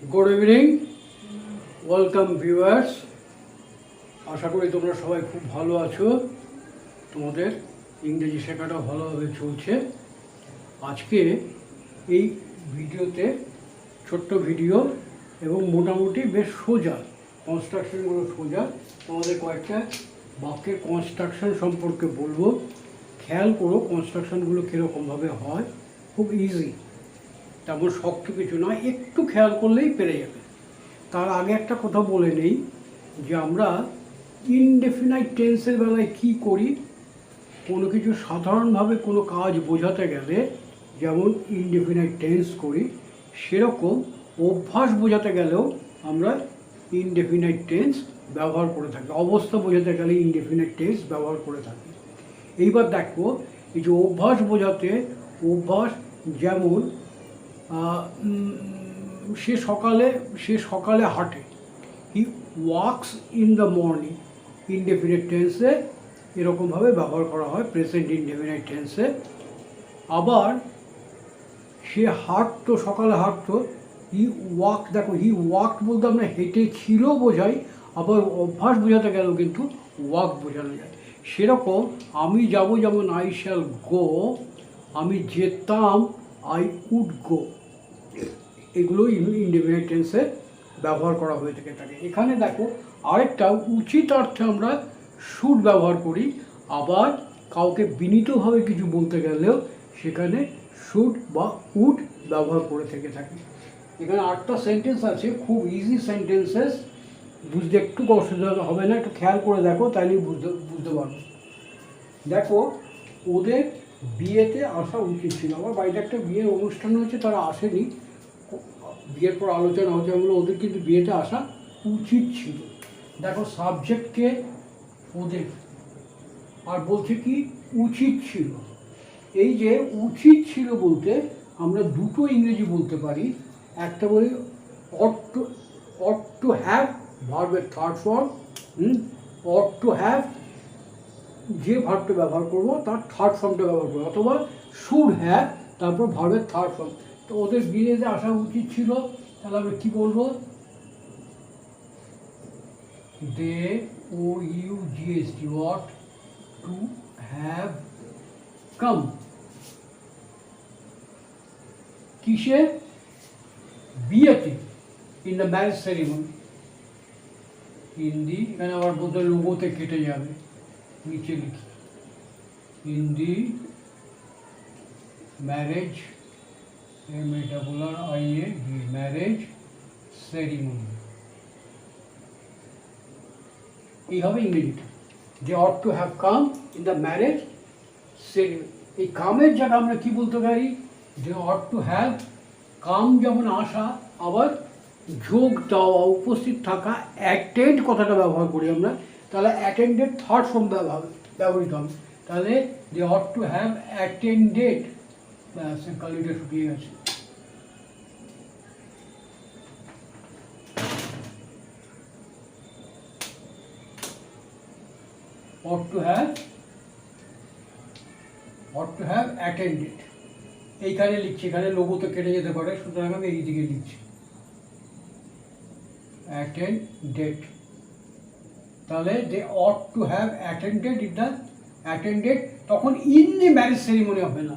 Good evening welcome viewers. আশা করি তোমরা সবাই খুব ভালো আছো। তোমাদের ইংরেজি শেখাটা ভালোভাবে চলছে। আজকে এই ভিডিওতে ছোট্ট ভিডিও এবং মোটামুটি বেশ সোজা কনস্ট্রাকশনগুলো সোজা তোমাদের কয়েকটা বাক্যের কনস্ট্রাকশন সম্পর্কে বলবো। খেয়াল করো কনস্ট্রাকশনগুলো কীরকমভাবে হয়, খুব ইজি, তেমন শক্ত কিছু নয়, একটু খেয়াল করলেই পেরে যাবে। তার আগে একটা কথা বলে নেই যে আমরা ইনডেফিনাইট টেন্সের বেলায় কী করি। কোনো কিছু সাধারণভাবে কোনো কাজ বোঝাতে গেলে যেমন ইনডেফিনাইট টেন্স করি, সেরকম অভ্যাস বোঝাতে গেলেও আমরা ইনডেফিনাইট টেন্স ব্যবহার করে থাকি। অবস্থা বোঝাতে গেলে ইনডেফিনাইট টেন্স ব্যবহার করে থাকি। এইবার দেখো, এই যে অভ্যাস বোঝাতে অভ্যাস, যেমন সে সকালে হাঁটে, he walks in the morning, indefinite টেন্সে এরকমভাবে ব্যবহার করা হয় প্রেজেন্ট ইনডেফিনিট টেন্সে। আবার সে হাঁটতো, সকালে হাঁটতো, হি ওয়াক, দেখো হি ওয়াক বলতে আমরা হেঁটে ছিল বোঝাই, আবার অভ্যাস বোঝাতে গেলেও কিন্তু ওয়াক বোঝানো যায়। সেরকম আমি যাব, যেমন আই শ্যাল গো, আমি যেতাম, আই উড গো, এগুলো ইনডেফিনিট টেন্সে ব্যবহার করা হয়ে থাকে। এখানে দেখো আরেকটা উচিত অর্থে আমরা শুড ব্যবহার করি, আবার কাউকে বিনীতভাবে কিছু বলতে গেলেও সেখানে শুড বা উড ব্যবহার করে থেকে থাকি। এখানে 8টা সেন্টেন্স আছে, খুব ইজি সেন্টেন্সেস, বুঝতে একটু অসুবিধা হবে না, একটু খেয়াল করে দেখো, তাইলেই বুঝতে পারবো। দেখো, ওদের বিয়েতে আসা উচিত ছিল। আমার বাড়িতে একটা বিয়ের অনুষ্ঠান হয়েছে, তারা আসেনি, বিয়ের পর আলোচনা হচ্ছে, আমরা ওদের কিন্তু বিয়েতে আসা উচিত ছিল। দেখো সাবজেক্টকে ওদের, আর বলছে কি উচিত ছিল। এই যে উচিত ছিল বলতে আমরা দুটো ইংরেজি বলতে পারি। একটা বলি অট টু হ্যাভ, ভার্বের third form, ought to have, যে ভার্বটা ব্যবহার করবো তার থার্ড ফর্মটা ব্যবহার করবো, অথবা শুড হ্যাভ, তারপর ভার্বের থার্ড ফর্ম। তো ওদের বিয়েতে আসা উচিত ছিল, তাহলে আমরা কী বলবো? They, O U G S T, ought to have come. কিসে? বিয়েতে, in the marriage ceremony. In the, এখানে আবার বলতে লোগোতে কেটে যাবে, নিচে লিখি, in the marriage, marriage ceremony. এই হবে ইংরেজিটা, যে ought to have come in the marriage ceremony. এই কামের জায়গা আমরা কি বলতে পারি? যে অট টু হ্যাভ কাম, যেমন আসা, আবার যোগ দেওয়া, উপস্থিত থাকা, অ্যাটেন্ড কথাটা ব্যবহার করি আমরা, তাহলে অ্যাটেন্ডেড থার্ড ফর্ম ব্যবহৃত হবে। তাহলে যে অট টু হ্যাভ অ্যাটেন্ডেড, কালিটা শুকিয়ে গেছে। ought to have attended, এইখানে লিখছি, এখানে লোগো তো কেটে যেতে পারে, সুতরাং আমি এই দিকে লিখছি attended। তাহলে they ought to have attended in the attended, তখন in the marriage ceremony হবে না,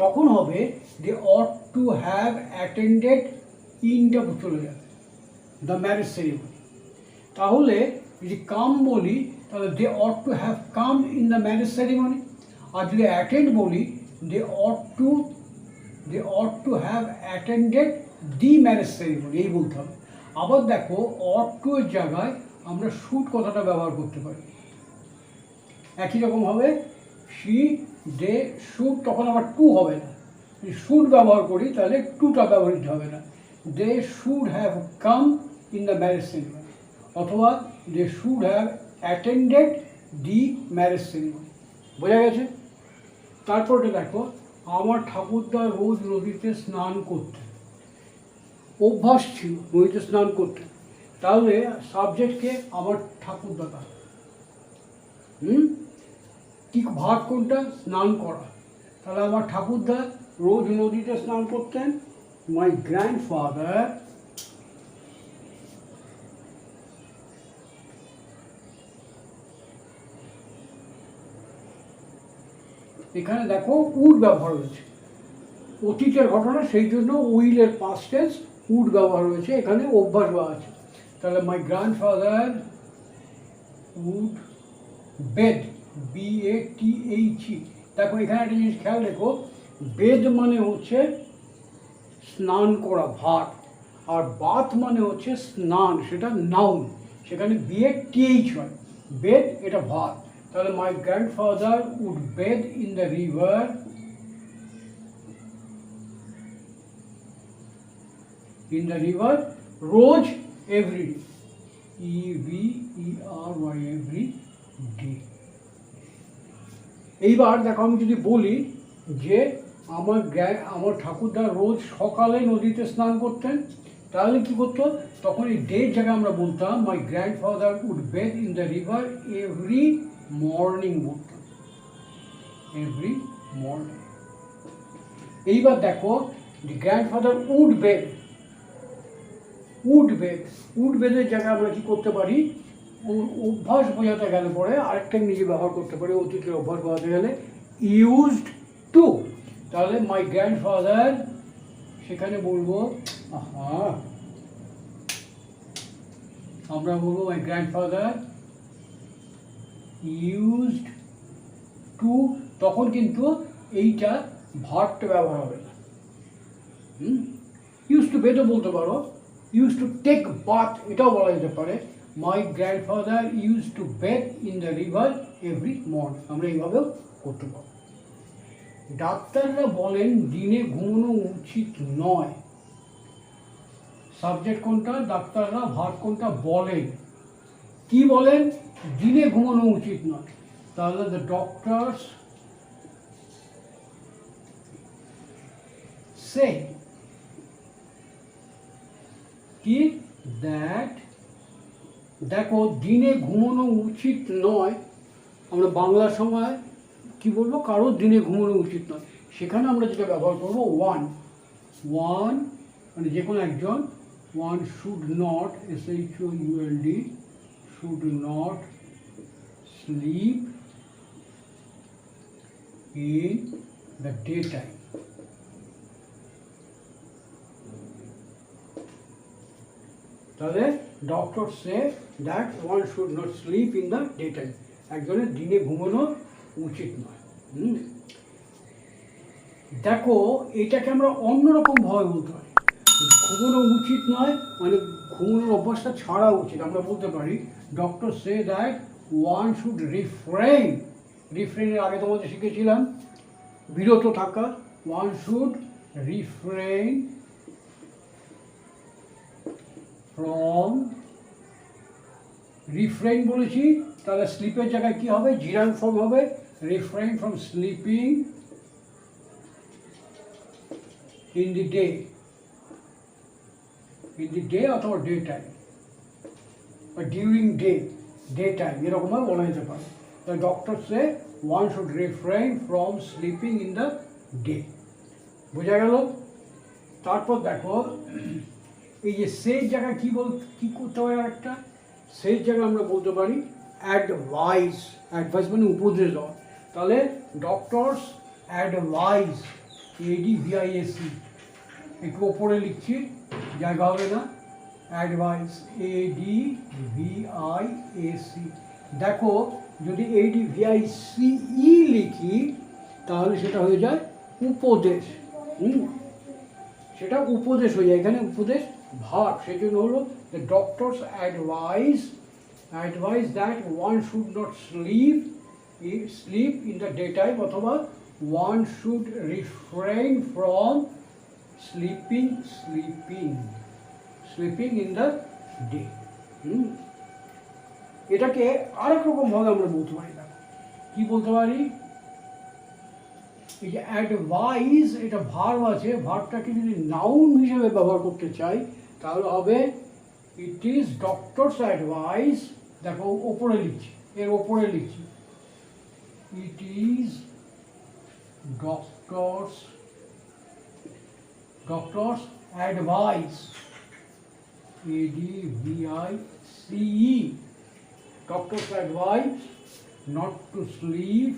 তখন হবে they ought to have attended in the, চলে যাবে the marriage ceremony। তাহলে যদি কাম বলি তাহলে they ought to have come in the marriage ceremony, আর যদি attend বলি they ought to have attended the marriage ceremony, এই বলতে হবে। আবার দেখো ought to এর জায়গায় আমরা should কথাটা ব্যবহার করতে পারি, একই রকম হবে she, they, should, তখন আবার টু হবে না, should ব্যবহার করি তাহলে টুটা ব্যবহৃত হবে না, they should have come in the marriage ceremony, অথবা they should have attended the marriage ceremony। বোঝা গেছে? তারপরে দেখো, আমার ঠাকুরদা রোজ নদীতে স্নান করতে, অভ্যাস ছিল নদীতে স্নান করতে, তাহলে সাবজেক্টকে আমার ঠাকুরদাদা, কি ভাগ কোনটা? স্নান করা। তাহলে আমার ঠাকুরদা রোজ নদীতে স্নান করতেন, মাই গ্র্যান্ডফাদার এখানে দেখো উড ব্যবহার হয়েছে, অতীতের ঘটনা, সেই জন্য উইলের পাস্ট টেন্স উড ব্যবহার হয়েছে, এখানে অভ্যাস বা আছে। তাহলে my grandfather would bathe, BATHE। দেখো এখানে একটা জিনিস খেয়াল রেখো, বেদ মানে হচ্ছে স্নান করা, ভাত, আর বাথ মানে হচ্ছে স্নান, সেটা নাউন, সেখানে BATH হয়, বেদ এটা ভাত। তাহলে my grandfather would bathe in the river, রোজ, এভরি, EVERY, এভরি ডে। এইবার দেখো আমি যদি বলি যে আমার ঠাকুরদা রোজ সকালে নদীতে স্নান করতেন, তাহলে কি করতো, তখন এই ডের জায়গায় আমরা বলতাম my grandfather would bathe in the river every morning, বলতাম এভরি মর্নিং। এইবার দেখো গ্র্যান্ডফাদার উড বেড, উড বেদের জায়গায় আমরা কি করতে পারি, অভ্যাস বোঝাতে গেলে পরে আরেকটা নিজে ব্যবহার করতে পারি, অতীতের অভ্যাস বোঝাতে গেলে ইউজড টু। তাহলে মাই গ্র্যান্ডফাদার, সেখানে বলবো আমরা বলবো মাই গ্র্যান্ডফাদার ইউজড টু, তখন কিন্তু এইটা ভার্বটা ব্যবহার হবে না। ইউজ টু বেদও বলতে পারো, ইউজ টু টেক বাথ এটাও বলা যেতে পারে, my grandfather use to bed in the river every morning, আমরা এইভাবেও করতে পারবো। ডাক্তাররা বলেন দিনে ঘুমানো উচিত নয়, সাবজেক্ট কোনটা, ডাক্তাররা, ভার্ব কোনটা, বলেন। কি বলেন, দিনে ঘুমানো উচিত নয়, তাহলে দ্য ডক্টরস সে কি দ্যাট, দেখো দিনে ঘুমানো উচিত নয়, আমরা বাংলার সময় কি বলবো, কারোর দিনে ঘুমানো উচিত নয়, সেখানে আমরা যেটা ব্যবহার করবো ওয়ান, মানে যে কোনো একজন, one should not, SHOULD, should not sleep in the day time. তাহলে doctor say that one should not sleep in the day time, একজনের দিনে ঘুমানো উচিত নয়। দেখো এটাকে আমরা অন্যরকম ভাবে বলতে পারি, ঘুমানো উচিত নয় মানে ঘুমানোর অভ্যাসটা ছাড়া উচিত, আমরা বলতে পারি doctor say that one should refrain, রিফ্রেইনের আগে তোমাদের শিখেছিলাম বিরত থাকা, one should refrain from, refrain বলেছি, তাহলে স্লিপের জায়গায় কি হবে, জিরান ফর্ম হবে, refrain from sleeping in the day, অথবা ডে টাইম বা ডিউরিং ডে টাইম, এরকমভাবে বলা যেতে পারে। তাহলে doctor says one should refrain from sleeping in the day, বোঝা গেল। তারপর দেখো এই যে সেই জায়গায় কি করতে পারি, আরেকটা সেই জায়গায় আমরা বলতে পারি অ্যাডভাইস, মানে উপদেশ দেওয়া, তাহলে ডক্টরস অ্যাডভাইস, ADVISE, একটু ওপরে লিখছি, জায়গা হবে না, অ্যাডভাইস, ADVISE। দেখো যদি ADVICE লিখি তাহলে সেটা হয়ে যায় উপদেশ, সেটা উপদেশ হয়ে যায়, এখানে উপদেশ ভার্ব, সেই জন্য হলো the doctor's advice that one should not sleep in the day time, অথবা one should refrain from sleeping in the day. এটাকে আরেক রকমভাবে আমরা বলতে পারি, না কি বলতে পারি, এই যে অ্যাডভাইস এটা ভার্ব আছে, ভার্বটাকে যদি নাউন হিসেবে ব্যবহার করতে চাই তাহলে হবে ইট ইজ ডক্টরস অ্যাডভাইস, দেখো ওপরে লিখছি, এর ওপরে লিখছি, it is doctors advice, ADVICE, doctors advice not to sleep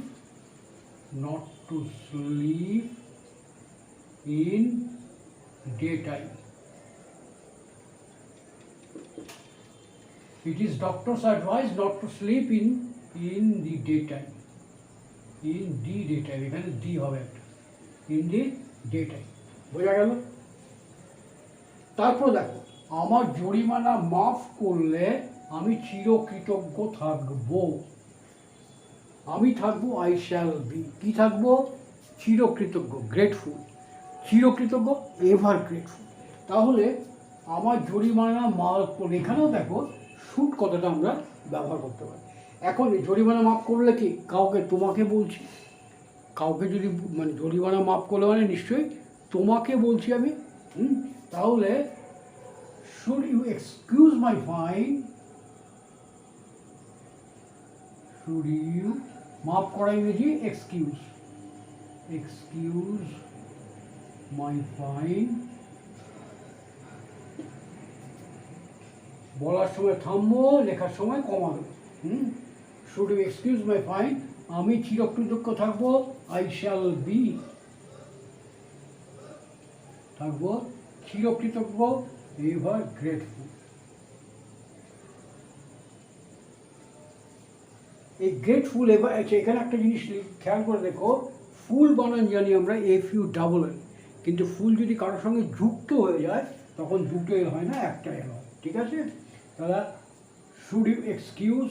to sleep in daytime. It is doctor's advice not to sleep in the daytime. In the daytime, এখানে দি হবে একটা, in the daytime, বোঝা গেল? তারপর দেখো, আমার জরিমানা মাফ করলে আমি চিরকৃতজ্ঞ থাকবো। আমি থাকবো আই শ্যাল বি, কি থাকবো? চিরকৃতজ্ঞ, গ্রেটফুল। চিরকৃতজ্ঞ, এভার গ্রেটফুল। তাহলে আমার জরিমানা মাফ করলে, এখানেও দেখো শুড কথাটা আমরা ব্যবহার করতে পারি। এখন জরিমানা মাফ করলে কি, কাউকে, তোমাকে বলছি, কাউকে যদি মানে জরিমানা মাফ করলে মানে নিশ্চয়ই তোমাকে বলছি আমি। তাহলে should you excuse my fine, should you, মাফ করা ইংরেজি এক্সকিউজ, excuse my fine, বলার সময় থামবো, লেখার সময় কমা দেবো। should you excuse my fine, আমি চিরকৃতজ্ঞ থাকবো, I shall be, থাকবো চিরকৃতজ্ঞ, এভার গ্রেটফুল। এই গ্রেটফুল এবার, এখানে একটা জিনিস খেয়াল করে দেখো, ফুল বানান জানি আমরা FULL, কিন্তু ফুল যদি কারোর সঙ্গে যুক্ত হয়ে যায় তখন দুটো এল হয় না, একটা এল হয়, ঠিক আছে? তাহলে শুড ইউ এক্সকিউজ,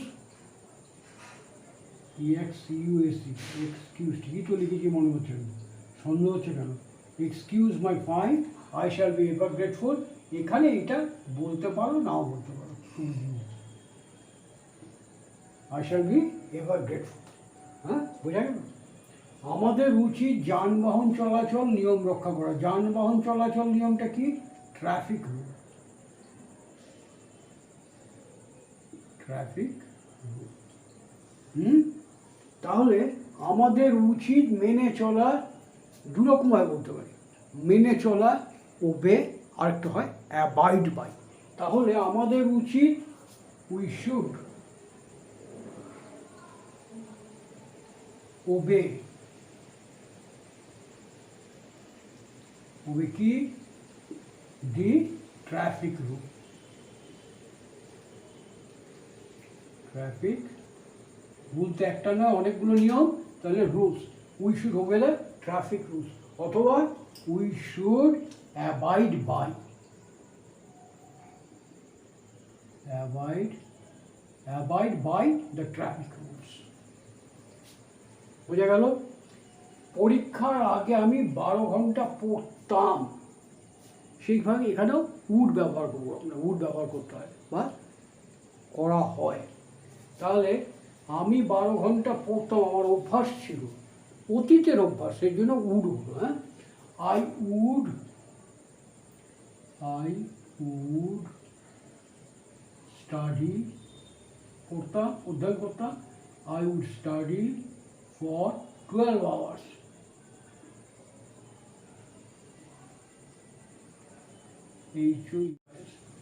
এক্সকিউজ, ঠিকই তো লিখেছি মনে হচ্ছে, সন্দেহ হচ্ছে কেন? Excuse my fine, I shall be ever grateful. এখানে এটা বলতে পারো, নাও বলতে পারো, I shall be ever grateful. হ্যাঁ, বোঝা গেল? আমাদের উচিত যানবাহন চলাচল নিয়ম রক্ষা করা। যানবাহন চলাচল নিয়মটা কি? Traffic rule, traffic rule. তাহলে আমাদের উচিত মেনে চলা, দুরকমভাবে বলতে পারি, মেনে চলা, ওবে, আরেকটা হয় অ্যাবাইড বাই। তাহলে আমাদের উচিত, উই শুড ওবে, ওবে কি? The traffic rule, traffic rule তো একটা নয়, অনেকগুলো নিয়ম, তাহলে rules, we should obey the traffic rules, অথবা we should abide by, abide by the traffic rules. বোঝা গেল? পরীক্ষার আগে আমি 12 ঘন্টা পড়তাম, সেইভাবে এখানেও উড ব্যবহার করবো আমরা, উড ব্যবহার করতে হয় বা করা হয়। তাহলে আমি 12 ঘন্টা পড়তাম, আমার অভ্যাস ছিল, অতীতের অভ্যাস, সেই জন্য উড হলো। হ্যাঁ, আই উড স্টাডি, পড়তাম, অধ্যয়ন করতাম, I would study for 12 hours,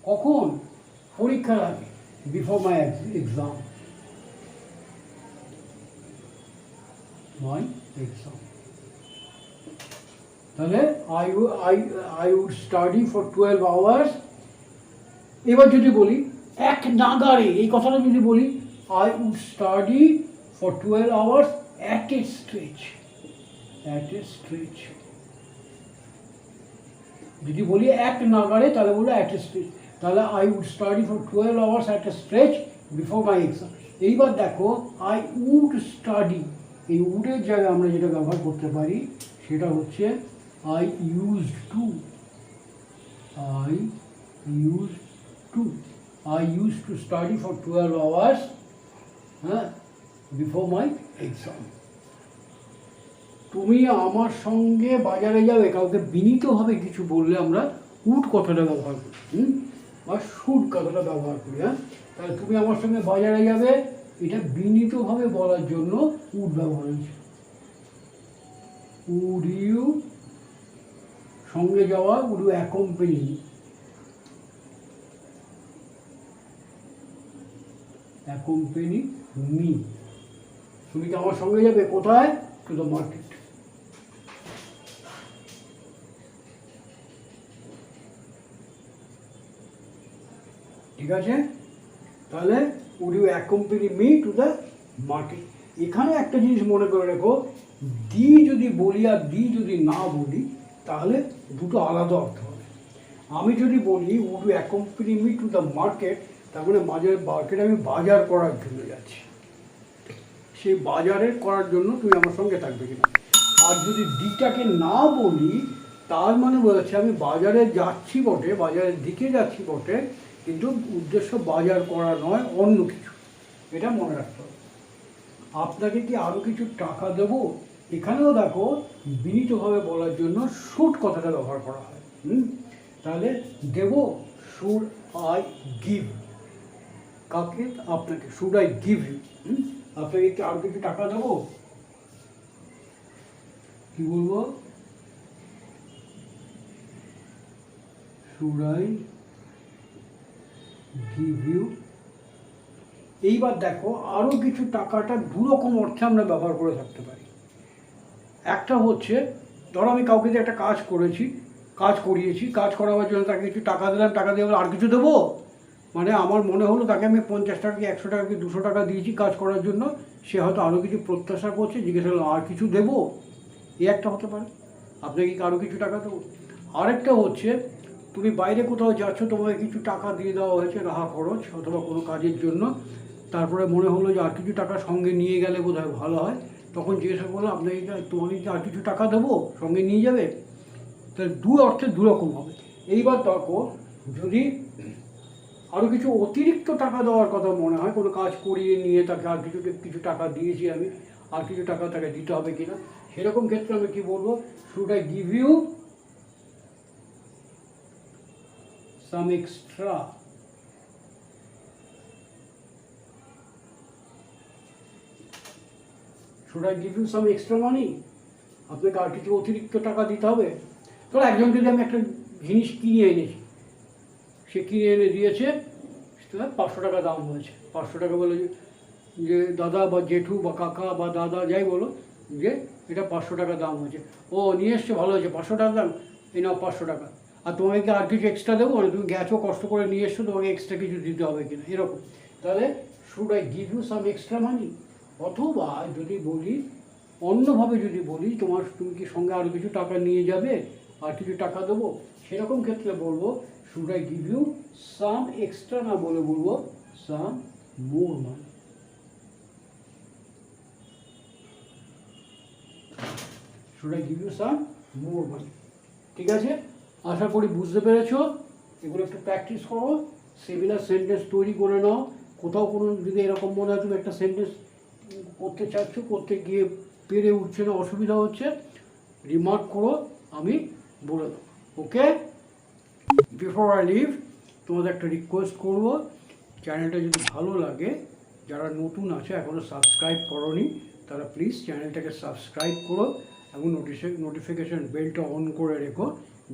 কখন? পরীক্ষার আগে, বিফোর মাই এক্সাম, তাহলে I would study for 12 hours। এবার যদি বলি এক নাগাড়ে, এই কথাটা যদি বলি, I would study for 12 hours at a stretch, at a stretch। যদি বলি এক নাগাড়ে, তাহলে বলবো at a stretch, তাহলে I would study for 12 hours at a stretch before my exam. এইবার দেখো, আই উড স্টাডি, এই উডের জায়গায় আমরা যেটা ব্যবহার করতে পারি সেটা হচ্ছে I used to, I used to study for 12 hours, হ্যাঁ, বিফোর মাই এক্সাম। তুমি আমার সঙ্গে বাজারে যাবে, কাউকে বিনীতভাবে কিছু বললে আমরা উড কথাটা ব্যবহার করি, বা শুড কথাটা ব্যবহার করি। হ্যাঁ, তাহলে তুমি আমার সঙ্গে বাজারে যাবে, এটা বিনীতভাবে বলার জন্য উড ব্যবহার হয়েছে। উড ইউ, সঙ্গে যাওয়া, উড ইউ অ্যাকম্পানি, মি। তুমি কি আমার সঙ্গে যাবে কোথায়? টু দ্য মার্কেট, ঠিক আছে? তাহলে would you accompany me to the market. এখানে একটা জিনিস মনে করে রেখো, দি যদি বলি আর দি যদি না বলি তাহলে দুটো আলাদা অর্থ হবে। আমি যদি বলি would you accompany me to the market, তার মানে মার্কেটে আমি বাজার করার জন্য যাচ্ছি, সেই বাজারের করার জন্য তুমি আমার সঙ্গে থাকবে কিনা। আর যদি দিটাকে না বলি তার মানে বোঝাচ্ছে আমি বাজারে যাচ্ছি বটে, বাজারের দিকে যাচ্ছি বটে, কিন্তু উদ্দেশ্য বাজার করা নয়, অন্য কিছু। এটা মনে রাখতে হবে। আপনাকে কি আরও কিছু টাকা দেবো, এখানেও দেখো বিনীতভাবে বলার জন্য শুড কথাটা ব্যবহার করা হয়। তাহলে দেব, শুড আই গিভ, কাকে? আপনাকে। শুড আই গিভ ইউ, আপনাকে কি আরও কিছু টাকা দেবো, কি বলবো? Should I give you. এইবার দেখো আরও কিছু টাকাটা দুরকম অর্থে আমরা ব্যবহার করে থাকতে পারি। একটা হচ্ছে, ধরো আমি কাউকে দিয়ে একটা কাজ করেছি, কাজ করিয়েছি, কাজ করাবার জন্য তাকে কিছু টাকা দিলাম, টাকা দিয়ে আর কিছু দেবো, মানে আমার মনে হলো তাকে আমি 50 টাকা কি 100 টাকা কি 200 টাকা দিয়েছি কাজ করার জন্য, সে হয়তো আরও কিছু প্রত্যাশা করছে, জিজ্ঞেস করলো আর কিছু দেবো, এ একটা হতে পারে, আপনাকে কি আরও কিছু টাকা দেবো। আরেকটা হচ্ছে, তুমি বাইরে কোথাও যাচ্ছ, তোমাকে কিছু টাকা দিয়ে দেওয়া হয়েছে রাহা খরচ অথবা কোনো কাজের জন্য, তারপরে মনে হলো যে আর কিছু টাকা সঙ্গে নিয়ে গেলে বোধহয় ভালো হয়, তখন জিজ্ঞাসা করলো আপনাকে তোমাকে কি আর কিছু টাকা দেবো, সঙ্গে নিয়ে যাবে। তাহলে দু অর্থে দুরকম হবে। এইবার দেখো যদি আরও কিছু অতিরিক্ত টাকা দেওয়ার কথা মনে হয়, কোনো কাজ করিয়ে নিয়ে তাকে আর কিছু টাকা দিয়েছি আমি, আর কিছু টাকা তাকে দিতে হবে কিনা, সেরকম ক্ষেত্রে আমি কি বলবো, should I give you some extra. Should I give you some extra money, আপনাকে আর কিছু অতিরিক্ত টাকা দিতে হবে। ধরো একজন যদি আমি একটা জিনিস কিনে এনেছি, সে কিনে এনে দিয়েছে, 500 টাকা দাম হয়েছে, 500 টাকা বলে যে দাদা বা জেঠু বা কাকা বা দাদা যাই বলো, যে এটা 500 টাকা দাম হয়েছে, ও নিয়ে এসছে ভালো হয়েছে, 500 টাকা দাম, এই নাও 500 টাকা, আর তোমাকে কি আর কিছু এক্সট্রা দেবো, মানে তুমি গেছো কষ্ট করে নিয়ে এসছো, তোমাকে এক্সট্রা কিছু দিতে হবে কিনা, এরকম। তাহলে should I give you some extra money. অথবা যদি বলি অন্যভাবে, যদি বলি তুমি কি সঙ্গে আরও কিছু টাকা নিয়ে যাবে, আর কিছু টাকা দেবো, সেরকম ক্ষেত্রে বলবো should I give you some extra, না বলে বলবো some more money. Should I give you some more money. ঠিক আছে, আশা করি বুঝতে পেরেছো। এগুলো একটু প্র্যাকটিস করো, সিমিলার সেন্টেন্স তৈরি করে নাও। কোথাও কোনো যদি এরকম মনে হয় তুমি একটা সেন্টেন্স করতে চাচ্ছ, করতে গিয়ে পেরে উঠছে না, অসুবিধা হচ্ছে, রিমার্ক করো, আমি বলে দেবো। ওকে, বিফোর আই লিভ তোমাদের একটা রিকোয়েস্ট করবো, চ্যানেলটা যদি ভালো লাগে, যারা নতুন আছে এখনও সাবস্ক্রাইব করোনি, তারা প্লিজ চ্যানেলটাকে সাবস্ক্রাইব করো এবং নোটিফিকেশান বেলটা অন করে রেখো,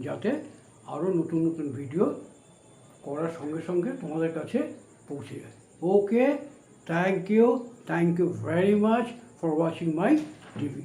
যাতে আরও নতুন নতুন ভিডিও করার সঙ্গে সঙ্গে তোমাদের কাছে পৌঁছে যায়। Okay, thank you very much for watching my TV.